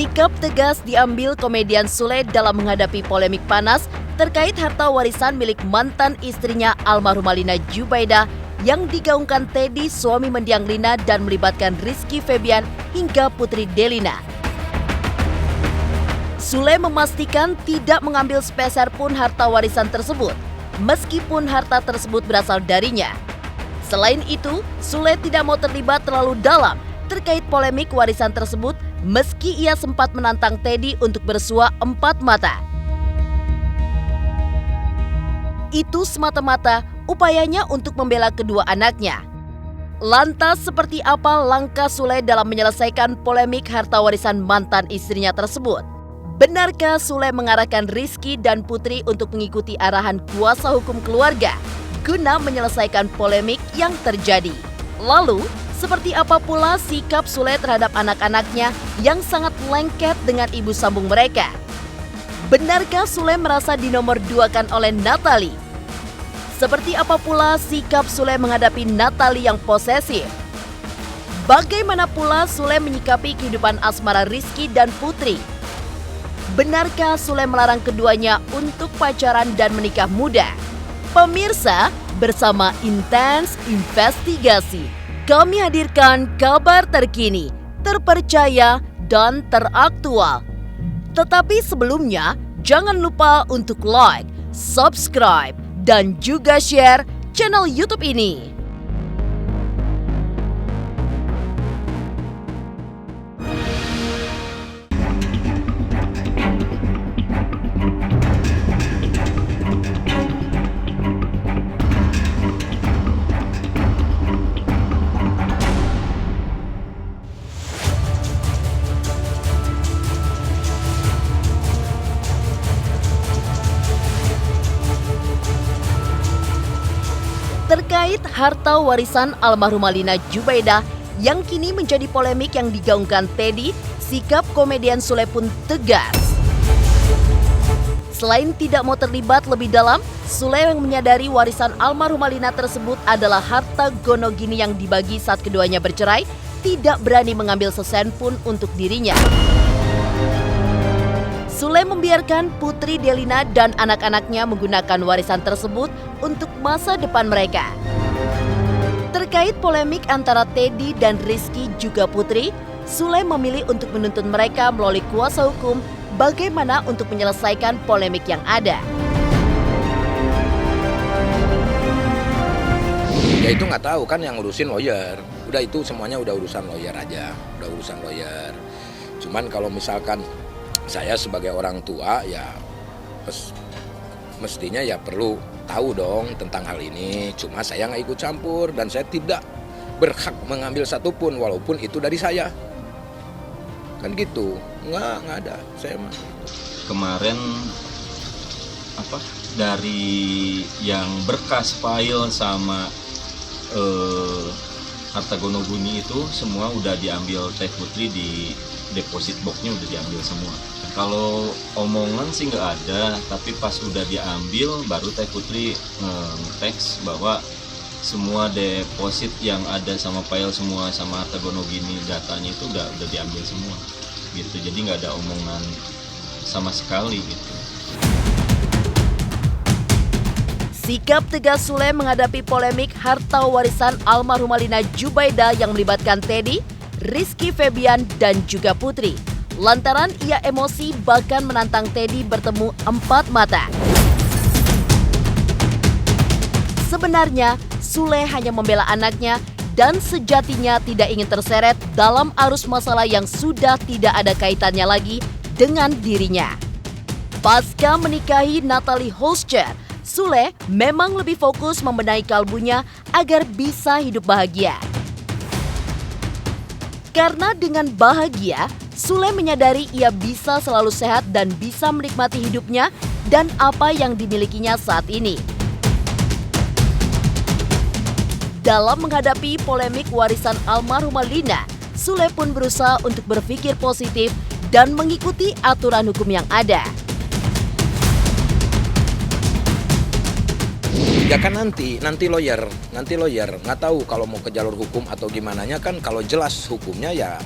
Sikap tegas diambil komedian Sule dalam menghadapi polemik panas terkait harta warisan milik mantan istrinya almarhumah Lina Jubaidah yang digaungkan Teddy, suami mendiang Lina, dan melibatkan Rizky Febian hingga putri Delina. Sule memastikan tidak mengambil sepeser pun harta warisan tersebut, meskipun harta tersebut berasal darinya. Selain itu, Sule tidak mau terlibat terlalu dalam terkait polemik warisan tersebut, meski ia sempat menantang Teddy untuk bersua empat mata. Itu semata-mata upayanya untuk membela kedua anaknya. Lantas seperti apa langkah Sule dalam menyelesaikan polemik harta warisan mantan istrinya tersebut? Benarkah Sule mengarahkan Rizky dan Putri untuk mengikuti arahan kuasa hukum keluarga guna menyelesaikan polemik yang terjadi? Lalu, seperti apa pula sikap Sule terhadap anak-anaknya yang sangat lengket dengan ibu sambung mereka? Benarkah Sule merasa dinomorduakan oleh Natalie? Seperti apa pula sikap Sule menghadapi Natalie yang posesif? Bagaimana pula Sule menyikapi kehidupan asmara Rizky dan Putri? Benarkah Sule melarang keduanya untuk pacaran dan menikah muda? Pemirsa, bersama Intens Investigasi, kami hadirkan kabar terkini, terpercaya, dan teraktual. Tetapi sebelumnya, jangan lupa untuk like, subscribe, dan juga share channel YouTube ini. Terkait harta warisan almarhumah Lina Jubaidah yang kini menjadi polemik yang digaungkan Teddy, sikap komedian Sule pun tegas. Selain tidak mau terlibat lebih dalam, Sule yang menyadari warisan almarhumah Lina tersebut adalah harta gono gini yang dibagi saat keduanya bercerai, tidak berani mengambil sesen pun untuk dirinya. Sule membiarkan Putri Delina dan anak-anaknya menggunakan warisan tersebut untuk masa depan mereka. Terkait polemik antara Teddy dan Rizky juga Putri, Sule memilih untuk menuntut mereka melalui kuasa hukum bagaimana untuk menyelesaikan polemik yang ada. Ya itu nggak tahu kan, yang ngurusin lawyer. Udah itu semuanya udah urusan lawyer aja, udah urusan lawyer. Cuman kalau misalkan saya sebagai orang tua ya mestinya ya perlu tahu dong tentang hal ini. Cuma saya nggak ikut campur dan saya tidak berhak mengambil satupun walaupun itu dari saya. Kan gitu, nggak ada saya mah. Kemarin dari yang berkas file sama harta gono guni itu semua udah diambil Teh Putri, di deposit boxnya udah diambil semua. Kalau omongan sih nggak ada, tapi pas udah diambil baru Teh Putri teks bahwa semua deposit yang ada sama file semua sama harta gono gini datanya itu udah diambil semua gitu. Jadi nggak ada omongan sama sekali gitu. Sikap tegas Sule menghadapi polemik harta warisan almarhumah Lina Jubaidah yang melibatkan Teddy, Rizky Febian, dan juga Putri. Lantaran ia emosi bahkan menantang Teddy bertemu empat mata. Sebenarnya, Sule hanya membela anaknya dan sejatinya tidak ingin terseret dalam arus masalah yang sudah tidak ada kaitannya lagi dengan dirinya. Pasca menikahi Natalie Holscher, Sule memang lebih fokus membenahi kalbunya agar bisa hidup bahagia. Karena dengan bahagia, Sule menyadari ia bisa selalu sehat dan bisa menikmati hidupnya dan apa yang dimilikinya saat ini. Dalam menghadapi polemik warisan almarhumah Lina, Sule pun berusaha untuk berpikir positif dan mengikuti aturan hukum yang ada. Ya kan nanti lawyer nggak tahu kalau mau ke jalur hukum atau gimana nya kan. Kalau jelas hukumnya ya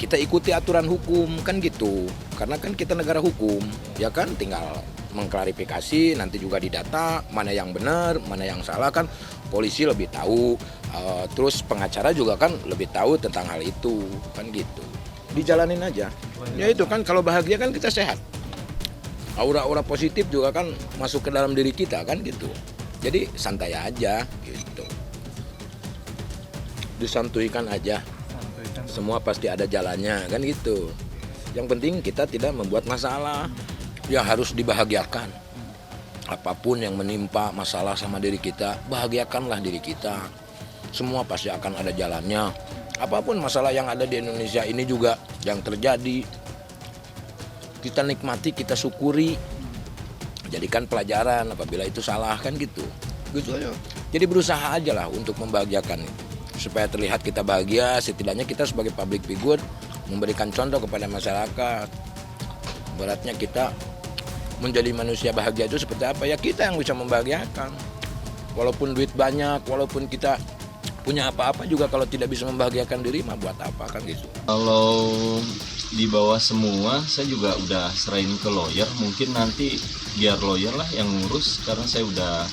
kita ikuti aturan hukum kan gitu. Karena kan kita negara hukum, ya kan, tinggal mengklarifikasi, nanti juga didata mana yang benar, mana yang salah kan. Polisi lebih tahu, terus pengacara juga kan lebih tahu tentang hal itu kan gitu. Dijalanin aja. Ya itu kan, kalau bahagia kan kita sehat. Aura-aura positif juga kan masuk ke dalam diri kita kan gitu. Jadi santai aja gitu. Disantuikan aja. Semua pasti ada jalannya kan gitu. Yang penting kita tidak membuat masalah. Ya harus dibahagiakan. Apapun yang menimpa masalah sama diri kita, bahagiakanlah diri kita. Semua pasti akan ada jalannya. Apapun masalah yang ada di Indonesia ini juga yang terjadi, kita nikmati, kita syukuri. Jadikan pelajaran apabila itu salah kan gitu. Gitu aja. Jadi berusaha aja lah untuk membahagiakan itu. Supaya terlihat kita bahagia, setidaknya kita sebagai public figure memberikan contoh kepada masyarakat. Beratnya kita menjadi manusia bahagia itu seperti apa, ya kita yang bisa membahagiakan. Walaupun duit banyak, walaupun kita punya apa-apa juga, kalau tidak bisa membahagiakan diri mah buat apa kan gitu. Kalau di bawah semua saya juga udah serahin ke lawyer, mungkin nanti biar lawyer lah yang ngurus, karena saya udah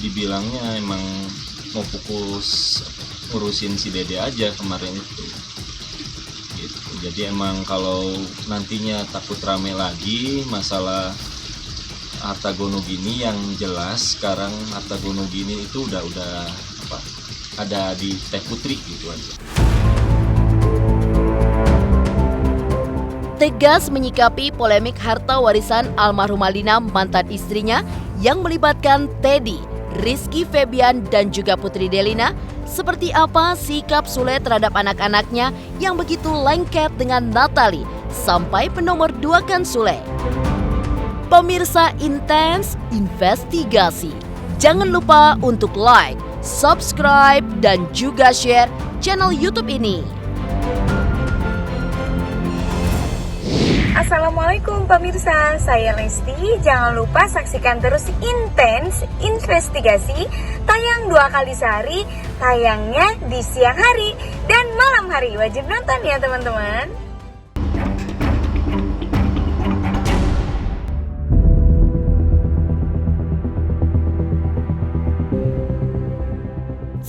dibilangnya emang mau fokus ngurusin si Dede aja kemarin itu gitu. Jadi emang kalau nantinya takut rame lagi masalah harta gono gini, yang jelas sekarang harta gono gini itu udah apa, ada di Teh Putri gitu aja. Tegas menyikapi polemik harta warisan almarhumah Lina mantan istrinya yang melibatkan Teddy, Rizky Febian dan juga Putri Delina. Seperti apa sikap Sule terhadap anak-anaknya yang begitu lengket dengan Natalie sampai penomorduakan Sule? Pemirsa Intens Investigasi, jangan lupa untuk like, subscribe, dan juga share channel YouTube ini. Assalamualaikum pemirsa, saya Lesti. Jangan lupa saksikan terus Intens Investigasi, tayang 2 kali sehari, tayangnya di siang hari dan malam hari. Wajib nonton ya teman-teman.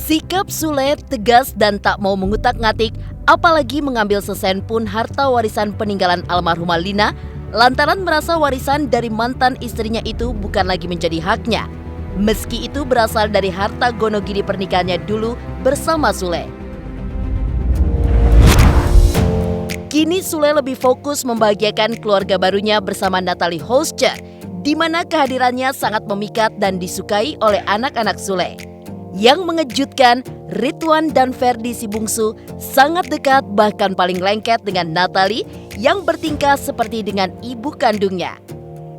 Sikap Sule tegas dan tak mau mengutak-ngatik, apalagi mengambil sesen pun harta warisan peninggalan almarhumah Lina, lantaran merasa warisan dari mantan istrinya itu bukan lagi menjadi haknya, meski itu berasal dari harta gonogiri pernikahannya dulu bersama Sule. Kini Sule lebih fokus membahagiakan keluarga barunya bersama Natalie Houscher, di mana kehadirannya sangat memikat dan disukai oleh anak-anak Sule. Yang mengejutkan, Ridwan dan Ferdi si bungsu sangat dekat bahkan paling lengket dengan Natalie yang bertingkah seperti dengan ibu kandungnya.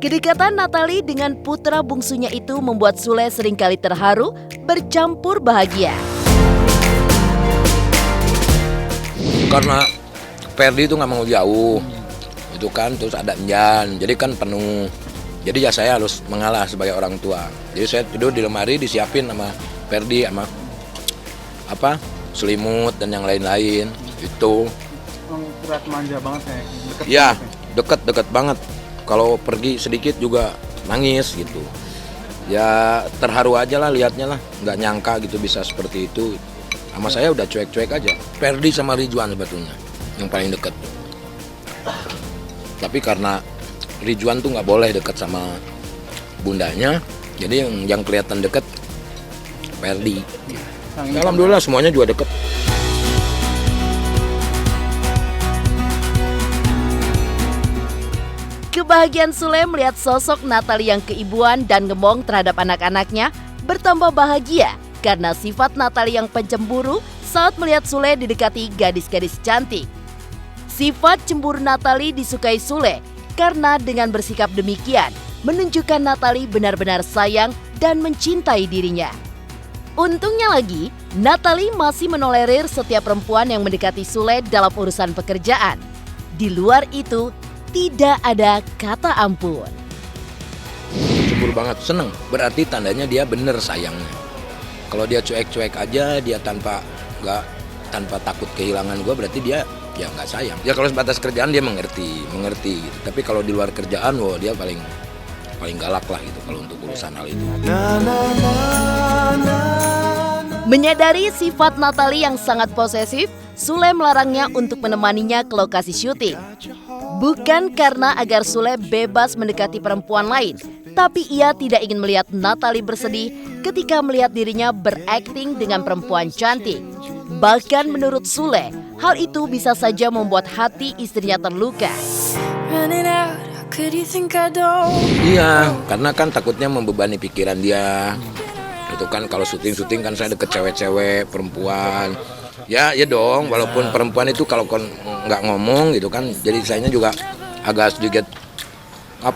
Kedekatan Natalie dengan putra bungsunya itu membuat Sule seringkali terharu bercampur bahagia. Karena Ferdi itu nggak mau jauh, itu kan, terus ada Enjan, jadi kan penuh. Jadi ya saya harus mengalah sebagai orang tua. Jadi saya tidur di lemari disiapin sama Ferdi sama apa selimut dan yang lain-lain itu. Berat manja banget ya. Ya deket banget. Kalau pergi sedikit juga nangis gitu. Ya terharu aja lah liatnya lah. Nggak nyangka gitu bisa seperti itu. Sama saya udah cuek-cuek aja. Ferdi sama Ridwan sebetulnya yang paling deket. Tapi karena Ridwan tuh nggak boleh deket sama bundanya, jadi yang kelihatan deket Ferdi. Alhamdulillah semuanya juga deket. Kebahagiaan Sule melihat sosok Natalie yang keibuan dan gemong terhadap anak-anaknya bertambah bahagia karena sifat Natalie yang pencemburu saat melihat Sule didekati gadis-gadis cantik. Sifat cemburu Natalie disukai Sule karena dengan bersikap demikian menunjukkan Natalie benar-benar sayang dan mencintai dirinya. Untungnya lagi, Natalie masih menolerir setiap perempuan yang mendekati Sule dalam urusan pekerjaan. Di luar itu, tidak ada kata ampun. Cemburu banget, seneng. Berarti tandanya dia bener sayangnya. Kalau dia cuek-cuek aja, dia tanpa takut kehilangan gue, berarti dia ya nggak sayang. Ya kalau sebatas kerjaan dia mengerti gitu. Tapi kalau di luar kerjaan, wah dia paling galak lah gitu kalau untuk urusan hal itu. Menyadari sifat Natalie yang sangat posesif, Sule melarangnya untuk menemaninya ke lokasi syuting. Bukan karena agar Sule bebas mendekati perempuan lain, tapi ia tidak ingin melihat Natalie bersedih ketika melihat dirinya berakting dengan perempuan cantik. Bahkan menurut Sule, hal itu bisa saja membuat hati istrinya terluka. Iya, karena kan takutnya membebani pikiran dia. Itu kan kalau syuting kan saya deket cewek-cewek, perempuan. Ya dong, walaupun perempuan itu kalau nggak ngomong gitu kan, jadi sayanya juga agak sedikit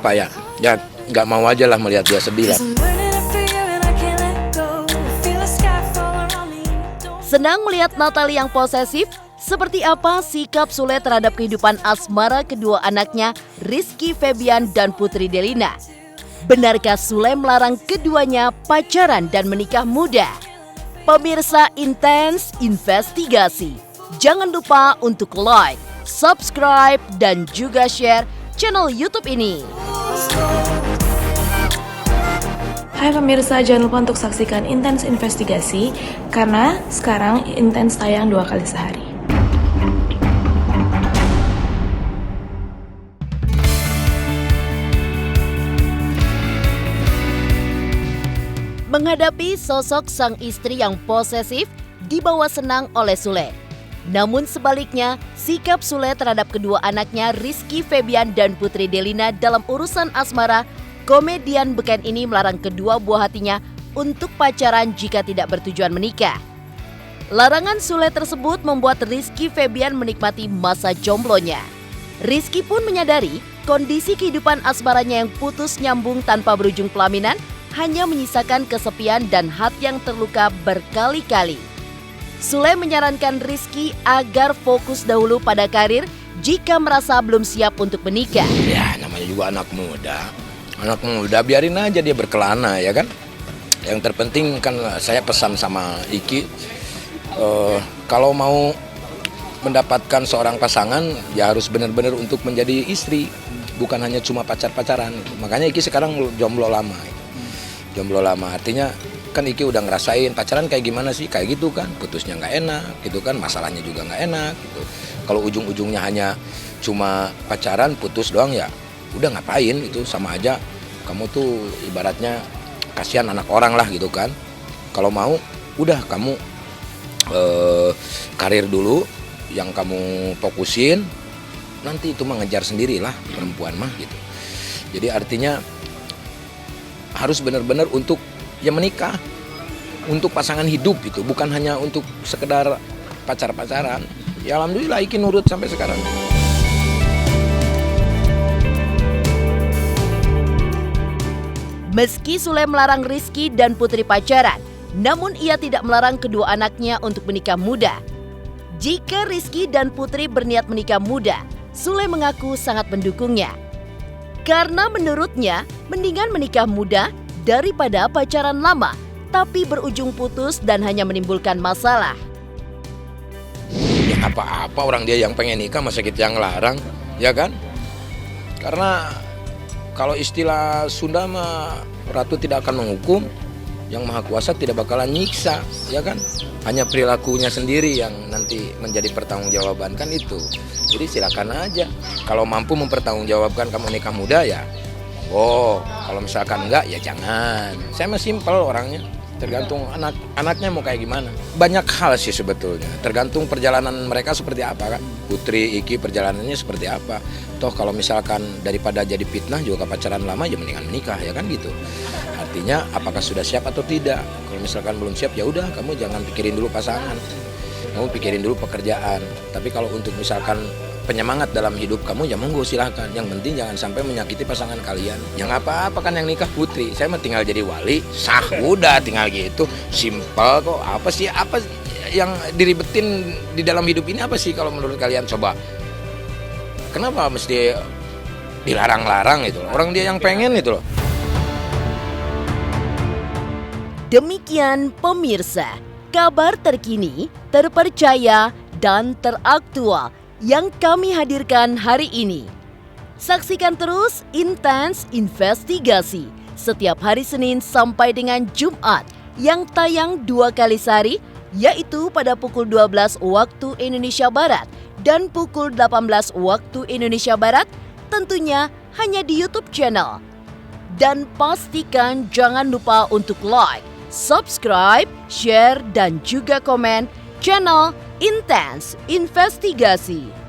ya nggak mau aja lah melihat dia sedih lah. Senang melihat Natalie yang posesif, seperti apa sikap Sule terhadap kehidupan asmara kedua anaknya, Rizky Febian dan Putri Delina? Benarkah Sule melarang keduanya pacaran dan menikah muda? Pemirsa Intens Investigasi, jangan lupa untuk like, subscribe, dan juga share channel YouTube ini. Hai pemirsa, jangan lupa untuk saksikan Intens Investigasi karena sekarang Intens tayang 2 kali sehari. Menghadapi sosok sang istri yang posesif, dibawa senang oleh Sule. Namun sebaliknya, sikap Sule terhadap kedua anaknya Rizky Febian dan Putri Delina dalam urusan asmara, komedian beken ini melarang kedua buah hatinya untuk pacaran jika tidak bertujuan menikah. Larangan Sule tersebut membuat Rizky Febian menikmati masa jomblonya. Rizky pun menyadari kondisi kehidupan asmaranya yang putus nyambung tanpa berujung pelaminan hanya menyisakan kesepian dan hati yang terluka berkali-kali. Sule menyarankan Rizky agar fokus dahulu pada karir jika merasa belum siap untuk menikah. Ya namanya juga anak muda biarin aja dia berkelana ya kan. Yang terpenting kan saya pesan sama Iki, kalau mau mendapatkan seorang pasangan ya harus benar-benar untuk menjadi istri, bukan hanya cuma pacaran. Makanya Iki sekarang jomblo lama. Jomblo lama artinya kan Iki udah ngerasain pacaran kayak gimana sih, kayak gitu kan, putusnya nggak enak gitu kan, masalahnya juga nggak enak gitu. Kalau ujung-ujungnya hanya cuma pacaran putus doang ya udah ngapain, itu sama aja kamu tuh ibaratnya kasihan anak orang lah gitu kan. Kalau mau udah kamu karir dulu yang kamu fokusin, nanti itu mengejar sendirilah perempuan mah gitu. Jadi artinya harus benar-benar untuk ya menikah, untuk pasangan hidup gitu, bukan hanya untuk sekedar pacaran. Ya alhamdulillah Iki nurut sampai sekarang. Meski Sule melarang Rizky dan Putri pacaran, namun ia tidak melarang kedua anaknya untuk menikah muda. Jika Rizky dan Putri berniat menikah muda, Sule mengaku sangat mendukungnya. Karena menurutnya, mendingan menikah muda daripada pacaran lama, tapi berujung putus dan hanya menimbulkan masalah. Ya apa-apa orang dia yang pengen nikah, masa kita yang larang, ya kan? Karena kalau istilah Sunda mah ratu tidak akan menghukum, yang maha kuasa tidak bakalan nyiksa, ya kan? Hanya perilakunya sendiri yang nanti menjadi pertanggungjawaban kan itu. Jadi silakan aja. Kalau mampu mempertanggungjawabkan kamu nikah muda ya, kalau misalkan enggak ya jangan. Saya mah simpel orangnya. Tergantung anaknya mau kayak gimana. Banyak hal sih sebetulnya. Tergantung perjalanan mereka seperti apa kan. Putri, Iki perjalanannya seperti apa. Toh kalau misalkan daripada jadi fitnah juga pacaran lama ya mendingan menikah ya kan gitu. Artinya apakah sudah siap atau tidak. Kalau misalkan belum siap ya udah kamu jangan pikirin dulu pasangan. Kamu pikirin dulu pekerjaan. Tapi kalau untuk misalkan penyemangat dalam hidup kamu ya monggo silahkan. Yang penting jangan sampai menyakiti pasangan kalian. Yang apa-apa kan yang nikah Putri. Saya mah tinggal jadi wali, sah udah tinggal gitu. Simpel kok. Apa sih yang diribetin di dalam hidup ini apa sih kalau menurut kalian coba? Kenapa mesti dilarang-larang gitu? Orang dia yang pengen itu loh. Demikian pemirsa, kabar terkini, terpercaya, dan teraktual yang kami hadirkan hari ini. Saksikan terus Intens Investigasi setiap hari Senin sampai dengan Jumat yang tayang 2 kali sehari, yaitu pada pukul 12 waktu Indonesia Barat dan pukul 18 waktu Indonesia Barat, tentunya hanya di YouTube channel. Dan pastikan jangan lupa untuk like, subscribe, share, dan juga komen channel Intens Investigasi.